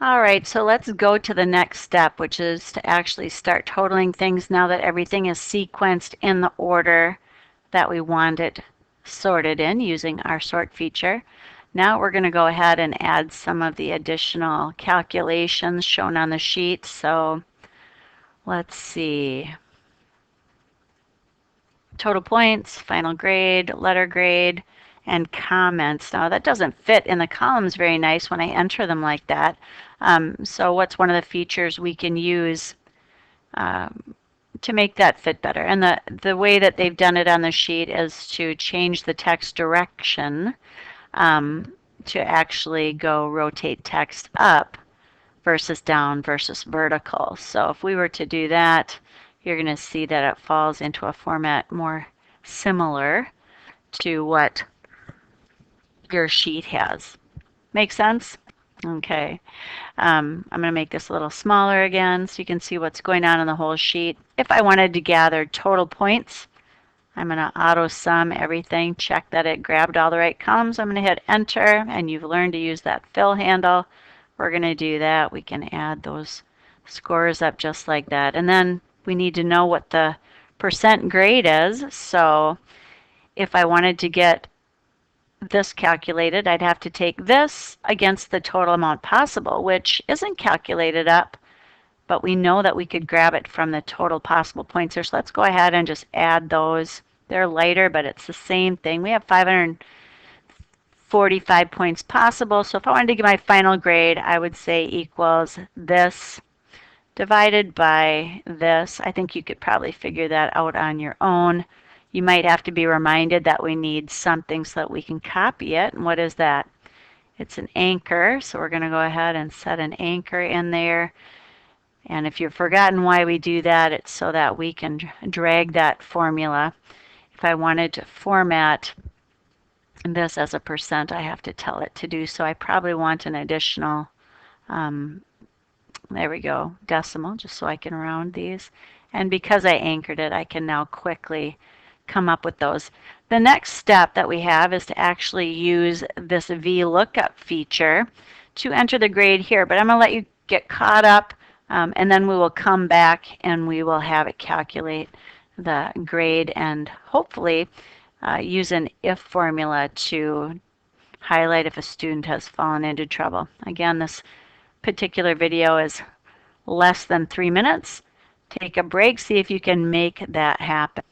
All right, so let's go to the next step, which is to actually start totaling things now that everything is sequenced in the order that we want it sorted in using our sort feature. Now we're going to go ahead and add some of the additional calculations shown on the sheet. So let's see. Total points, final grade, letter grade, and comments. Now that doesn't fit in the columns very nice when I enter them like that. So what's one of the features we can use to make that fit better? And the way that they've done it on the sheet is to change the text direction to actually go rotate text up versus down versus vertical. So if we were to do that, you're going to see that it falls into a format more similar to what your sheet has. Make sense? Okay. I'm going to make this a little smaller again so you can see what's going on in the whole sheet. If I wanted to gather total points, I'm going to auto sum everything, check that it grabbed all the right columns. I'm going to hit enter, and you've learned to use that fill handle. We're going to do that. We can add those scores up just like that. And then we need to know what the percent grade is. So if I wanted to get this calculated, I'd have to take this against the total amount possible, which isn't calculated up, but we know that we could grab it from the total possible points here. So let's go ahead and just add those. They're lighter, but it's the same thing. We have 545 points possible. So if I wanted to get my final grade, I would say equals this divided by this. I think you could probably figure that out on your own. You might have to be reminded that we need something so that we can copy it. And what is that? It's an anchor. So we're going to go ahead and set an anchor in there. And if you've forgotten why we do that, it's so that we can drag that formula. If I wanted to format this as a percent, I have to tell it to do so. I probably want an additional, there we go, decimal, just so I can round these. And because I anchored it, I can now quickly come up with those. The next step that we have is to actually use this VLOOKUP feature to enter the grade here. But I'm going to let you get caught up, and then we will come back and we will have it calculate the grade and hopefully use an if formula to highlight if a student has fallen into trouble. Again, this particular video is less than 3 minutes. Take a break, see if you can make that happen.